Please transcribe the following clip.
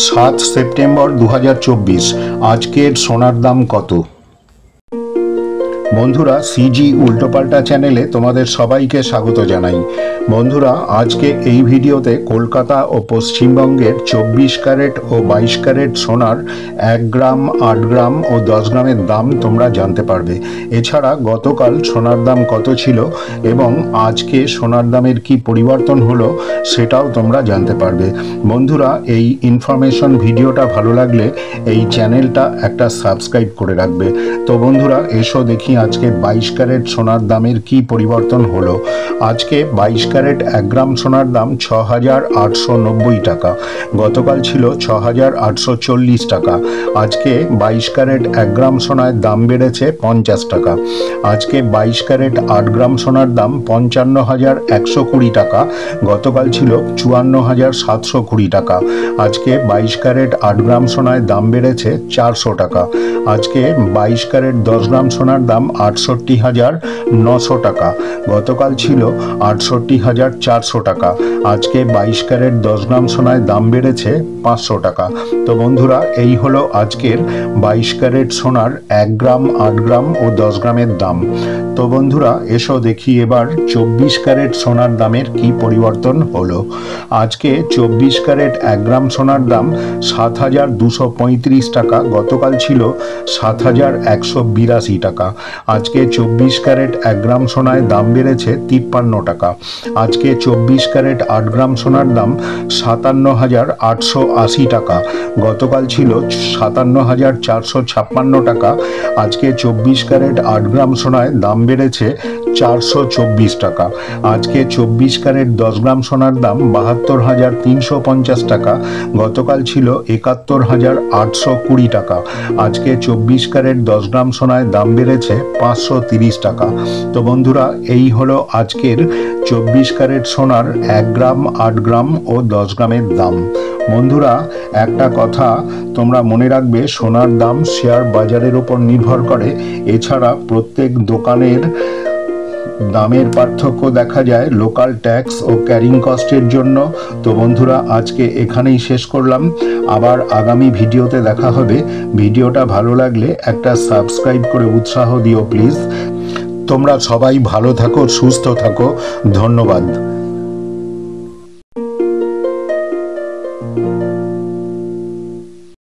7 September 2024। আজকের সোনার দাম কত? বন্ধুরা, সিজি উল্টোপাল্টা চ্যানেলে তোমাদের সবাইকে স্বাগত জানাই। বন্ধুরা, আজকে এই ভিডিওতে কলকাতা ও পশ্চিমবঙ্গের 24 ক্যারেট ও 22 ক্যারেট সোনার 1 গ্রাম, 8 গ্রাম ও 10 গ্রামের দাম তোমরা জানতে পারবে। এছাড়া গতকাল সোনার দাম কত ছিল এবং আজকে সোনার দামের কি পরিবর্তন হলো সেটাও তোমরা জানতে পারবে। বন্ধুরা, এই ইনফরমেশন ভিডিওটা ভালো লাগলে এই চ্যানেলটা একটা সাবস্ক্রাইব করে রাখবে। তো বন্ধুরা, এসো দেখি আজকে 22 ক্যারেট সোনার দামের কি পরিবর্তন হলো। আজকে 22 ক্যারেট 1 গ্রাম সোনার দাম 6,890 টাকা। গতকাল ছিল 6,840 টাকা। আজকে 22 ক্যারেট 1 গ্রাম সোনার দাম বেড়েছে 50 টাকা। আজকে 22 ক্যারেট 8 গ্রাম সোনার দাম 55,120 টাকা। গতকাল ছিল 54,720 টাকা। আজকে 22 ক্যারেট 8 গ্রাম সোনার দাম বেড়েছে 400 টাকা। আজকে 22 ক্যারেট 10 গ্রাম সোনার দাম 68,900 টাকা। গতকাল ছিল 68,400 টাকা। আজকে 22 ক্যারেট 10 গ্রাম সোনায় দাম বেড়েছে 500 টাকা। তো বন্ধুরা, এই হলো আজকের 22 ক্যারেট সোনার 1 গ্রাম, 8 গ্রাম ও 10 গ্রামের দাম। তো বন্ধুরা, এসো দেখি এবার 24 ক্যারেট সোনার দামের কি পরিবর্তন হলো। আজকে 24 ক্যারেট 1 গ্রাম সোনার দাম 7,235 টাকা। গতকাল ছিল 7,182 টাকা। আজকে 24 ক্যারেট 1 গ্রাম সোনায় দাম বেড়েছে 53 টাকা। আজকে 24 ক্যারেট 8 গ্রাম সোনার দাম 57,880 টাকা। গতকাল ছিল 57,456 টাকা। আজকে 24 ক্যারেট 8 গ্রাম সোনায় দাম বেড়েছে 424 টাকা। আজকে 24 ক্যারেট 10 গ্রাম সোনার দাম 72,350 টাকা। গতকাল ছিল 71,820 টাকা। আজকে 24 ক্যারেট 10 গ্রাম সোনায় দাম বেড়েছে 530 টাকা। তো বন্ধুরা, এই হলো আজকের 24 ক্যারেট সোনার 1 গ্রাম, 8 গ্রাম ও 10 গ্রামের দাম। বন্ধুরা, একটা কথা তোমরা মনে রাখবে, সোনার দাম শেয়ার বাজারের উপর নির্ভর করে। এছাড়া প্রত্যেক দোকানের দামের পার্থক্য দেখা যায় লোকাল ট্যাক্স ও ক্যারিং কস্টের জন্য। তো বন্ধুরা, আজকে এখানেই শেষ করলাম। আবার আগামী ভিডিওতে দেখা হবে। ভিডিওটা ভালো লাগলে একটা সাবস্ক্রাইব করে উৎসাহ দিও প্লিজ। তোমরা সবাই ভালো থাকো, সুস্থ থাকো। ধন্যবাদ।